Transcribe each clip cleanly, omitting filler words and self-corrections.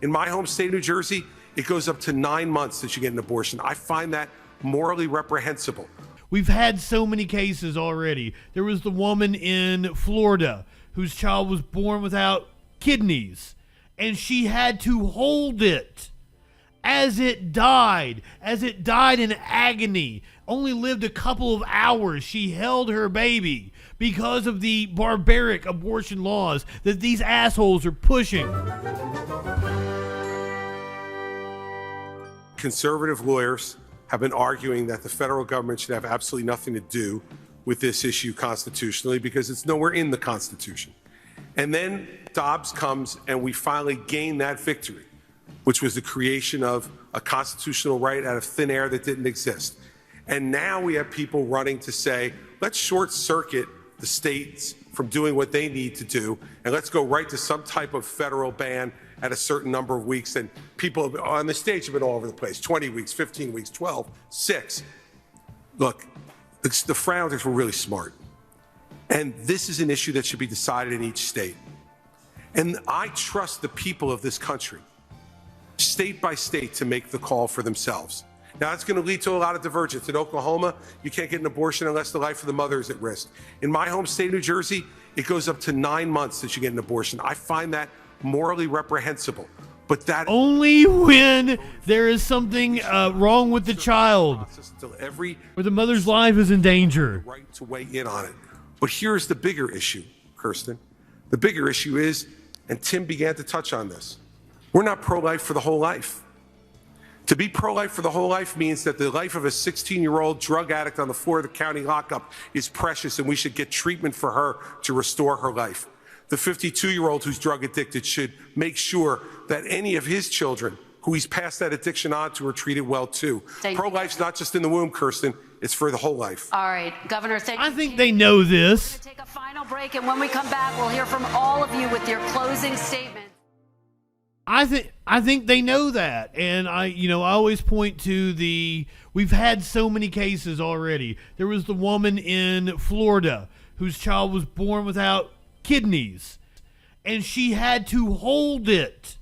In my home state of New Jersey, it goes up to 9 months that you get an abortion. I find that morally reprehensible. We've had so many cases already. There was the woman in Florida whose child was born without kidneys, and she had to hold it as it died in agony. Only lived a couple of hours. She held her baby because of the barbaric abortion laws that these assholes are pushing. Conservative lawyers have been arguing that the federal government should have absolutely nothing to do with this issue constitutionally because it's nowhere in the Constitution. And then Dobbs comes and we finally gain that victory, which was the creation of a constitutional right out of thin air that didn't exist. And now we have people running to say, let's short circuit the states from doing what they need to do, and let's go right to some type of federal ban at a certain number of weeks. And people on the stage have been all over the place, 20 weeks, 15 weeks, 12, 6. Look, the Frowners were really smart. And this is an issue that should be decided in each state. And I trust the people of this country, state by state, to make the call for themselves. Now, it's going to lead to a lot of divergence. In Oklahoma, you can't get an abortion unless the life of the mother is at risk. In my home state of New Jersey, it goes up to 9 months that you get an abortion. I find that morally reprehensible. But that only when there is something wrong with the child, or the mother's life is in danger. Right to weigh in on it. But here's the bigger issue, Kirsten. The bigger issue is, and Tim began to touch on this, we're not pro-life for the whole life. To be pro-life for the whole life means that the life of a 16-year-old drug addict on the floor of the county lockup is precious, and we should get treatment for her to restore her life. The 52-year-old who's drug addicted should make sure that any of his children who he's passed that addiction on to are treated well too. Pro-life's not just in the womb, Kirsten. It's for the whole life. All right, Governor, thank you. I think they know this. We're going to take a final break, and when we come back, we'll hear from all of you with your closing statement. I think they know that, and I always point to we've had so many cases already. There was the woman in Florida whose child was born without kidneys, and she had to hold it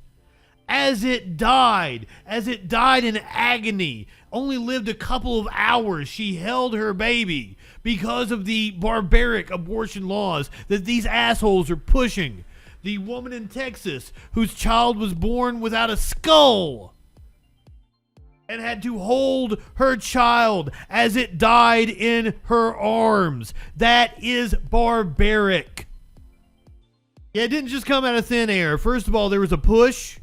as it died in agony. Only lived a couple of hours. She held her baby because of the barbaric abortion laws that these assholes are pushing. The woman in Texas whose child was born without a skull and had to hold her child as it died in her arms. That is barbaric. Yeah, it didn't just come out of thin air. First of all, there was a push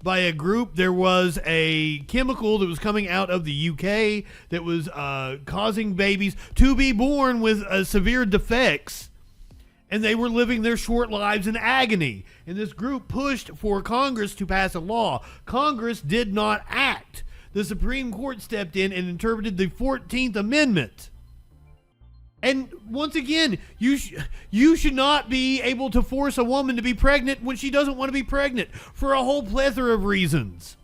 by a group. There was a chemical that was coming out of the UK that was causing babies to be born with severe defects. And they were living their short lives in agony. And this group pushed for Congress to pass a law. Congress did not act. The Supreme Court stepped in and interpreted the 14th Amendment. And once again, you should not be able to force a woman to be pregnant when she doesn't want to be pregnant for a whole plethora of reasons.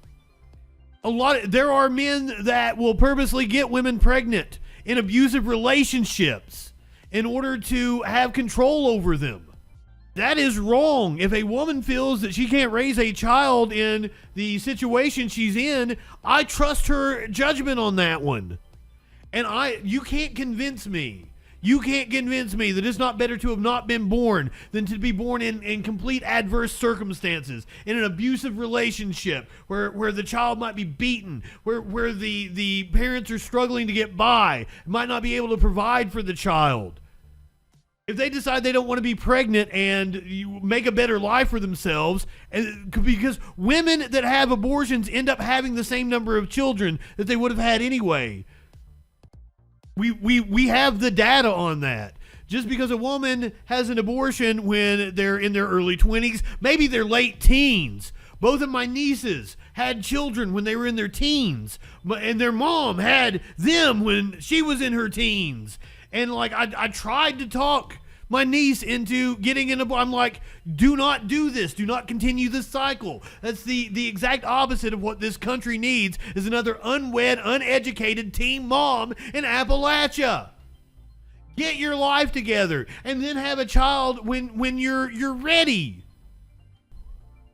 There are men that will purposely get women pregnant in abusive relationships in order to have control over them. That is wrong. If a woman feels that she can't raise a child in the situation she's in, I trust her judgment on that one. And you can't convince me. You can't convince me that it's not better to have not been born than to be born in complete adverse circumstances, in an abusive relationship where the child might be beaten, where the parents are struggling to get by, might not be able to provide for the child. If they decide they don't want to be pregnant and you make a better life for themselves, because women that have abortions end up having the same number of children that they would have had anyway. We have the data on that. Just because a woman has an abortion when they're in their early 20s, maybe their late teens. Both of my nieces had children when they were in their teens, and their mom had them when she was in her teens. And I tried to talk my niece into getting in I'm like, do not do this. Do not continue this cycle. That's the exact opposite of what this country needs, is another unwed, uneducated teen mom in Appalachia. Get your life together and then have a child when you're ready.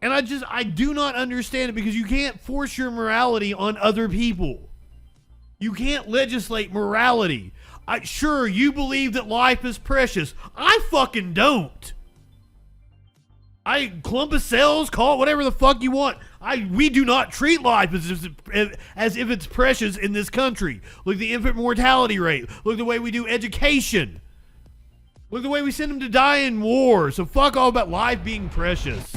And I do not understand it, because you can't force your morality on other people. You can't legislate morality. Sure, you believe that life is precious. I fucking don't. Clump of cells, call it whatever the fuck you want. We do not treat life as if it's precious in this country. Look at the infant mortality rate. Look at the way we do education. Look at the way we send them to die in war. So fuck all about life being precious.